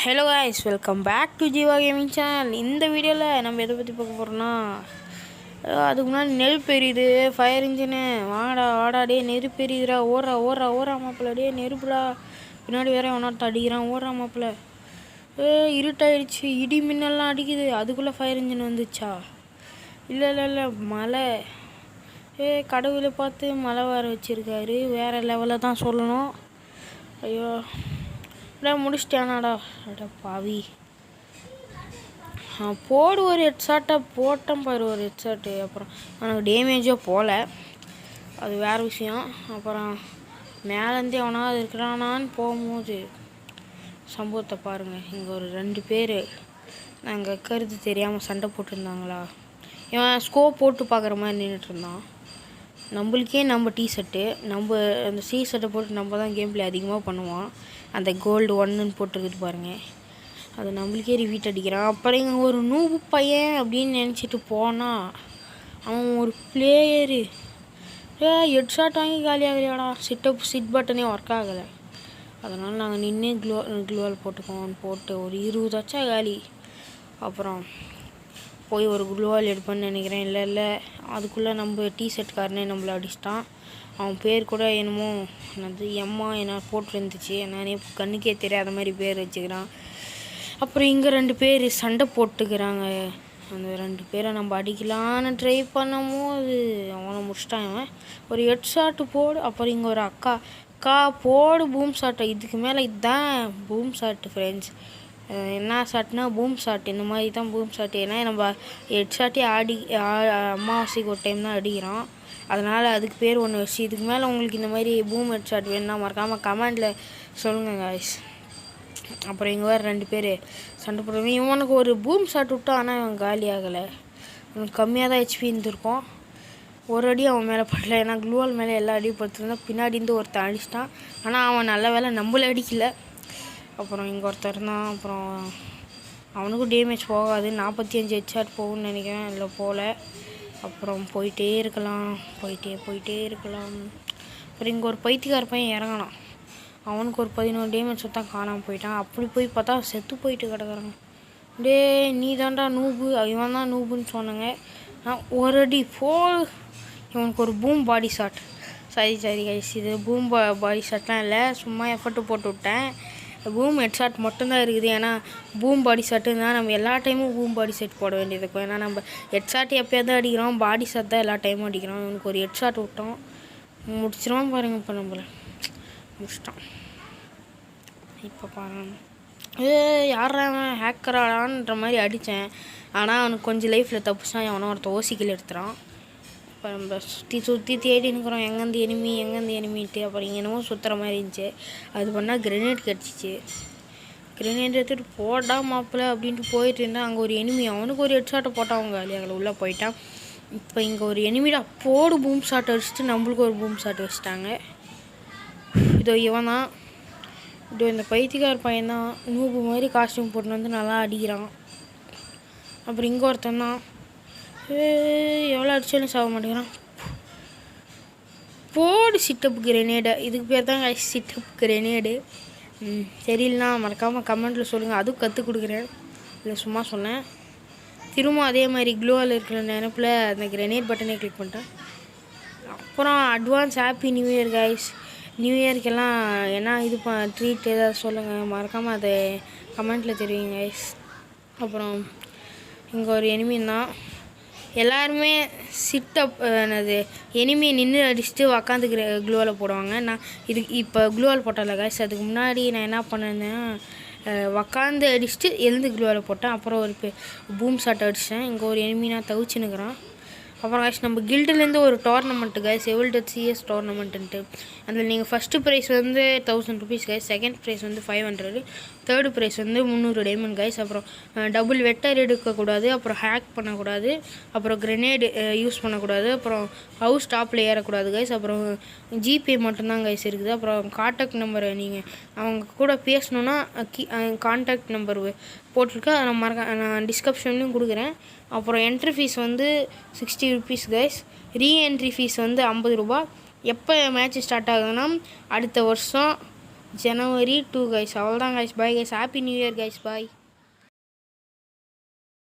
Hello guys, welcome back to Jeeva gaming channel. இந்த வீடியோவில் நம்ம எதை பற்றி பார்க்க போகிறோம்னா, அதுக்கு முன்னாடி நெருப்பு எரியுது, ஃபயர் இன்ஜினு, வாடா வாடாடே நெருப்பு எரியுதுடா, ஓடுறா ஓடுறா ஓடுறா மாப்பிள்ள, டே நெருப்புடா, பின்னாடி வேற ஒன்றா அடிக்கிறான், ஓடுறா மாப்பிள்ள. இருட்டாயிடுச்சு, இடி மின்னெல்லாம் அடிக்குது, அதுக்குள்ளே ஃபயர் இன்ஜின் வந்துச்சா? இல்லை இல்லை இல்லை, மழை. கடவுளை பார்த்து மழை வர வச்சுருக்காரு, வேறு லெவலில் தான் சொல்லணும். ஐயோ முடிச்சிட்டானாடா, அட பாவி. போடு ஒரு ஹெட்ஷாட்டை போட்டேன் பாரு, ஒரு ஹெட்ஷாட்டு. அப்புறம் எனக்கு டேமேஜோ போகல, அது வேறு விஷயம். அப்புறம் மேலேருந்து எவனாவது இருக்கிறானான்னு போகும்போது சம்பவத்தை பாருங்கள். இங்கே ஒரு 2 பேர் நாங்கள் இருக்கிறது தெரியாமல் சண்டை போட்டுருந்தாங்களா. இவன் ஸ்கோப் போட்டு பார்க்குற மாதிரி நின்றுட்டுருந்தான். நம்மளுக்கே நம்ம டிஷர்ட்டு, நம்ம அந்த ஷர்ட்டை போட்டு நம்ம தான் கேம் பிளே அதிகமாக பண்ணுவான். அந்த கோல்டு 1ன்னு போட்டுருக்குது பாருங்கள், அது நம்மளுக்கே ரிவீட் அடிக்கிறான். அப்புறம் இங்கே ஒரு நூபு பையன் அப்படின்னு நினச்சிட்டு போனால் அவன் ஒரு பிளேயரு. ஹெட்ஷாட் வாங்கி காலியாகலையாடா, சிட் பட்டனே ஒர்க் ஆகலை. அதனால் நாங்கள் நின்று க்ளோவால் போட்டுக்கோன்னு போட்டு ஒரு 20 காலி. அப்புறம் போய் ஒரு க்ளோவால் எடுப்பேன்னு நினைக்கிறேன். இல்லை அதுக்குள்ளே நம்ம டிஷர்ட்காரனே நம்மளை அடிச்சிட்டான். அவன் பேர் கூட என்னமோ என்னது எம்மா என்ன போட்டுருந்துச்சு, நானே கண்ணுக்கே தெரியாத மாதிரி பேர் வச்சுக்கிறான். அப்புறம் இங்கே 2 பேர் சண்டை போட்டுக்கிறாங்க. அந்த 2 பேரை நம்ம அடிக்கலான்னு ட்ரை பண்ணும்போது அவனை முடிச்சிட்டான். அவன் ஒரு ஹெட்ஷாட்டு போடு. அப்புறம் இங்கே ஒரு அக்கா போடு பூம் ஷாட்டை. இதுக்கு மேலே இதுதான் பூம் ஷாட்டு ஃப்ரெண்ட்ஸ். என்ன ஷாட்னா பூம் ஷாட், இந்த மாதிரி தான் பூம் ஷாட். ஏன்னா நம்ம ஹெட்ஷாட்டே அமாவாசைக்கு ஒரு டைம் தான் அடிக்கிறோம், அதனால் அதுக்கு பேர் ஒன்று வச்சு. இதுக்கு மேலே உங்களுக்கு இந்த மாதிரி பூம் ஹெட்ஷாட் வேணுன்னா மறக்காமல் கமெண்டில் சொல்லுங்கள் காய்ஸ். அப்புறம் இங்கே வேறு 2 பேர் சண்டை போடுறவங்க. இவனுக்கு ஒரு பூம் ஷாட் விட்டா, ஆனால் இவன் காலி ஆகலை. இவனுக்கு கம்மியாக தான் ஹெச்பி இருந்திருக்கும். ஒரு அடி அவன் மேலே படல, ஏன்னா க்ளூவால் மேலே எல்லா அடியும் படுத்துருந்தான். பின்னாடி இருந்து ஒருத்தன் அடிச்சிட்டான், ஆனால் அவன் நல்ல வேலை நம்மள அடிக்கலை. அப்புறம் இங்கே ஒருத்தர் இருந்தான். அப்புறம் அவனுக்கும் டேமேஜ் போகாது, 45 ஹெட்ஷாட் போகும்னு நினைக்கிறேன், இல்லை போகல. அப்புறம் போயிட்டே இருக்கலாம். அப்புறம் இங்கே ஒரு பைத்தியக்கார பையன் இறங்கினான். அவனுக்கு ஒரு 11 டேமேஜ் சுத்தம் காணாமல் போயிட்டான். அப்படி போய் பார்த்தா செத்து போயிட்டு கிடக்குறாங்க. டே நீ தாண்டா நூபு, இவன் தான் நூபுன்னு சொன்னாங்க. நான் ஒரு அடி இவனுக்கு ஒரு பூம் பாடி ஷாட். சரி கைஸ், இது பூம் பாடி ஷாட்லாம் இல்லை, சும்மா எஃபர்ட்டு போட்டு விட்டேன். பூம் ஹெட்ஷாட் மட்டும்தான் இருக்குது. ஏன்னா பூம் பாடி ஷாட்டுன்னா நம்ம எல்லா டைமும் பூம் பாடி ஷாட் போட வேண்டியது இருக்கும். ஏன்னா நம்ம ஹெட்ஷாட் எப்போயாவது அடிக்கிறோம், பாடி ஷாட் தான் எல்லா டைமும் அடிக்கிறோம். இவனுக்கு ஒரு ஹெட்ஷாட் விட்டோம், முடிச்சிருவான் பாருங்கள். இப்போ நம்மளை முடிச்சிட்டான். இப்போ பாருங்க, யாரா ஹேக்கராடான்ற மாதிரி அடித்தேன். ஆனால் அவனுக்கு கொஞ்சம் லைஃப்பில் தப்புச்சான். அவனை ஒருத்த ஓசிக்கில் எடுத்துகிறான். இப்போ நம்ம சுற்றி தேடி நிற்கிறோம், எங்கேருந்து எனிமிட்டு. அப்புறம் இங்கே என்னமோ சுற்றுற மாதிரி இருந்துச்சு, அது பண்ணால் கிரெனேட் கிடச்சிச்சு. கிரெனேட் எடுத்துகிட்டு போடா மாப்பிள்ள அப்படின்ட்டு போயிட்டு இருந்தால் அங்கே ஒரு எனிமி, அவனுக்கு ஒரு ஹெட்ஷாட்டை போட்டால் அவங்க அலியாவில் உள்ளே போயிட்டான். இப்போ இங்கே ஒரு எனிமிடா போடு பூம் ஷாட் அடிச்சுட்டு நம்மளுக்கு ஒரு பூம் ஷாட் வச்சுட்டாங்க. இதோ இவன் தான், இந்த பைத்தியக்கார பையன்தான் நூபு மாதிரி காஸ்டியூம் போட்டு வந்து நல்லா அடிக்கிறான். அப்புறம் இங்கே ஒருத்தன் தான் எவ்வளோ அடித்தாலும் சாக மாட்டேங்கிறான். போடு சிட்டப் கிரெனேடு, இதுக்கு பேர் தான் சிட்டப் கிரெனேடு. தெரியலனா மறக்காமல் கமெண்ட்டில் சொல்லுங்கள், அதுவும் கற்றுக் கொடுக்குறேன், இல்லை சும்மா சொன்னேன். திரும்ப அதே மாதிரி க்ளோவால் இருக்கிற நினைப்பில் அந்த கிரெனேட் பட்டனே கிளிக் பண்ணிட்டேன். அப்புறம் advance happy new year guys. New இயர்க்கெல்லாம் என்ன இது ட்ரீட் ஏதாவது சொல்லுங்கள், மறக்காமல் அதை கமெண்ட்டில் தெரியுங்க கைஸ். அப்புறம் இங்கே ஒரு எனிமி தான், எல்லாருமே சிட்டப் என்னது எனிமியை நின்று அடிச்சுட்டு உக்காந்து க்ளூவால் போடுவாங்க. நான் இப்போ க்ளூவால் போட்டல கைஸ், அதுக்கு முன்னாடி நான் என்ன பண்ணேன்னா உக்காந்து அடிச்சுட்டு எழுந்து க்ளூவால் போட்டேன். அப்புறம் ஒரு பூம் ஷாட் அடித்தேன். இங்கே ஒரு எனிமி நான் தவிச்சுன்னுக்குறான். அப்புறம் கைஸ் நம்ம கில்டுலேருந்து ஒரு டோர்னமெண்ட்டு கைஸ், CS டோர்னமெண்ட்டுன்ட்டு. அதில் நீங்கள் ஃபஸ்ட்டு ப்ரைஸ் வந்து 1000 ருபீஸ் கைஸ், செகண்ட் ப்ரைஸ் வந்து 500, தேர்டு ப்ரைஸ் வந்து 300 டைமண்ட் கைஸ். அப்புறம் டபுள் வெட்டர் எடுக்கக்கூடாது, அப்புறம் ஹேக் பண்ணக்கூடாது, அப்புறம் கிரெனேடு யூஸ் பண்ணக்கூடாது, அப்புறம் ஹவுஸ் டாப்பில் ஏறக்கூடாது கைஸ். அப்புறம் ஜிபே மட்டும்தான் கைஸ் இருக்குது. அப்புறம் கான்டாக்ட் நம்பரை நீங்கள் அவங்க கூட பேசணுன்னா கான்டாக்ட் நம்பர் போட்டிருக்கேன், அதை நான் டிஸ்கிரிப்ஷன்லையும் கொடுக்குறேன். அப்புறம் என்ட்ரி ஃபீஸ் வந்து 60 ருபீஸ் கைஸ், ரீஎன்ட்ரி ஃபீஸ் வந்து 50 ரூபா. எப்போ மேட்ச் ஸ்டார்ட் ஆகுதுன்னா அடுத்த வருஷம் ஜனவரி 2 கைஸ். அவ்வளோதான் guys. Bye guys. Happy new year guys. பாய்.